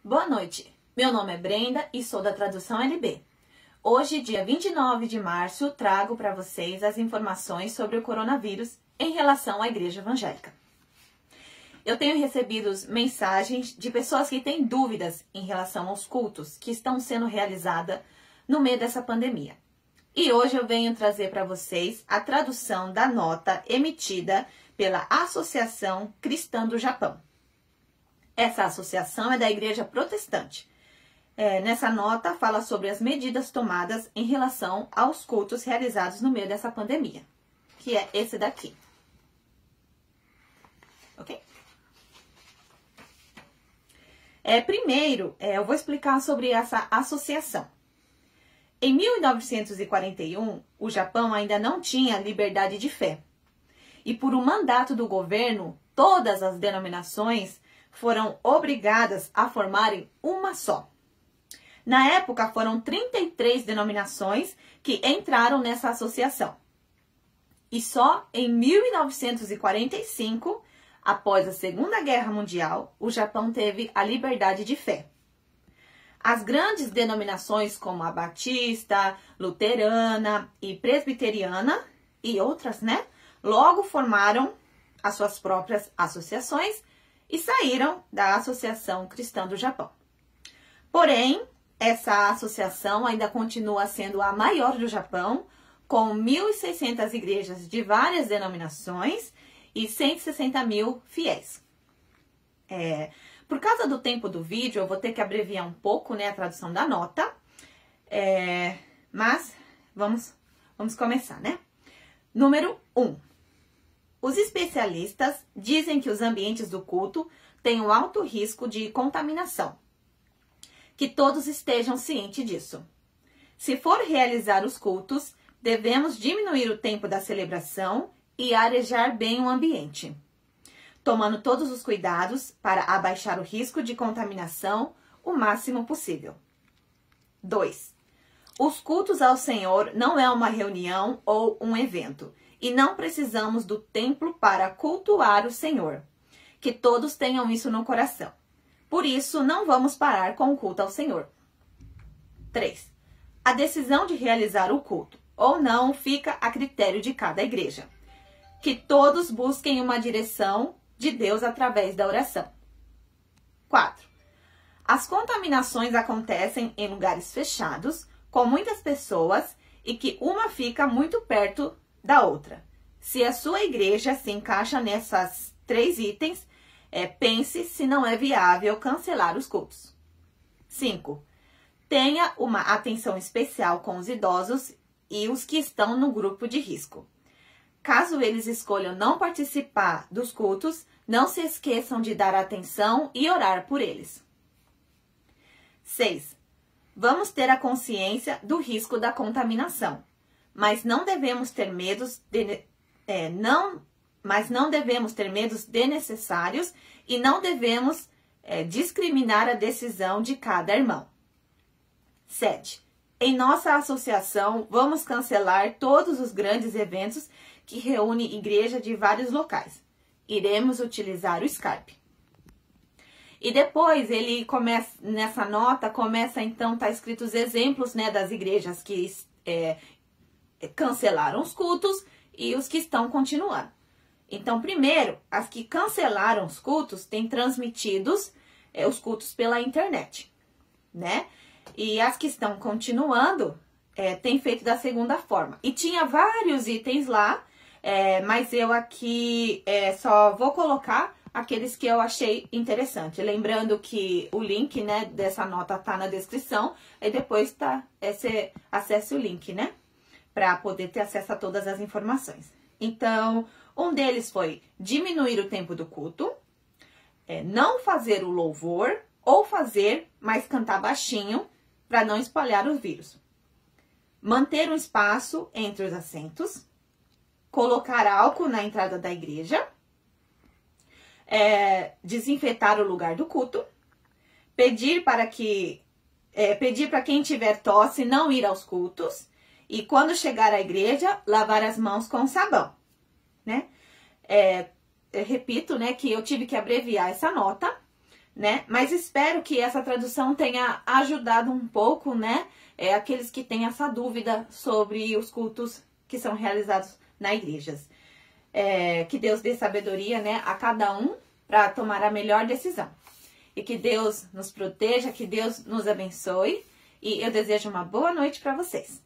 Boa noite, meu nome é Brenda e sou da Tradução LB. Hoje, dia 29 de março, trago para vocês as informações sobre o coronavírus em relação à Igreja Evangélica. Eu tenho recebido mensagens de pessoas que têm dúvidas em relação aos cultos que estão sendo realizados no meio dessa pandemia. E hoje eu venho trazer para vocês a tradução da nota emitida pela Associação Cristã do Japão. Essa associação é da Igreja Protestante. Nessa nota fala sobre as medidas tomadas em relação aos cultos realizados no meio dessa pandemia, que é esse daqui. Ok? Primeiro, eu vou explicar sobre essa associação. Em 1941, o Japão ainda não tinha liberdade de fé. E por um mandato do governo, todas as denominações foram obrigadas a formarem uma só. Na época, foram 33 denominações que entraram nessa associação. E só em 1945, após a Segunda Guerra Mundial, o Japão teve a liberdade de fé. As grandes denominações como a Batista, Luterana e Presbiteriana e outras, logo formaram as suas próprias associações e saíram da Associação Cristã do Japão. Porém, essa associação ainda continua sendo a maior do Japão, com 1.600 igrejas de várias denominações e 160 mil fiéis. Por causa do tempo do vídeo, eu vou ter que abreviar um pouco, a tradução da nota, mas vamos começar, Número 1. Os especialistas dizem que os ambientes do culto têm um alto risco de contaminação. Que todos estejam cientes disso. Se for realizar os cultos, devemos diminuir o tempo da celebração e arejar bem o ambiente, tomando todos os cuidados para abaixar o risco de contaminação o máximo possível. 2. Os cultos ao Senhor não é uma reunião ou um evento, e não precisamos do templo para cultuar o Senhor. Que todos tenham isso no coração. Por isso, não vamos parar com o culto ao Senhor. 3. A decisão de realizar o culto ou não fica a critério de cada igreja. Que todos busquem uma direção de Deus através da oração. 4. As contaminações acontecem em lugares fechados, com muitas pessoas, e que uma fica muito perto da outra. Se a sua igreja se encaixa nessas 3 itens, pense se não é viável cancelar os cultos. 5. Tenha uma atenção especial com os idosos e os que estão no grupo de risco. Caso eles escolham não participar dos cultos, não se esqueçam de dar atenção e orar por eles. 6. Vamos ter a consciência do risco da contaminação, mas não devemos ter medos desnecessários e não devemos discriminar a decisão de cada irmão. 7. Em nossa associação, vamos cancelar todos os grandes eventos que reúnem igreja de vários locais. Iremos utilizar o Skype. E depois, ele começa, nessa nota, então, tá escrito os exemplos, das igrejas que cancelaram os cultos e os que estão continuando. Então, primeiro, as que cancelaram os cultos têm transmitidos os cultos pela internet, E as que estão continuando têm feito da segunda forma. E tinha vários itens lá, mas eu aqui só vou colocar aqueles que eu achei interessante. Lembrando que o link, dessa nota tá na descrição, e depois você acesse o link, para poder ter acesso a todas as informações. Então, um deles foi diminuir o tempo do culto, não fazer o louvor, ou fazer, mas cantar baixinho, para não espalhar o vírus. Manter um espaço entre os assentos, colocar álcool na entrada da igreja, desinfetar o lugar do culto, pedir para quem tiver tosse não ir aos cultos, e quando chegar à igreja, lavar as mãos com sabão, Eu repito, que eu tive que abreviar essa nota, né? Mas espero que essa tradução tenha ajudado um pouco, né? Aqueles que têm essa dúvida sobre os cultos que são realizados na igrejas. Que Deus dê sabedoria, né, a cada um para tomar a melhor decisão. E que Deus nos proteja, que Deus nos abençoe. E eu desejo uma boa noite para vocês.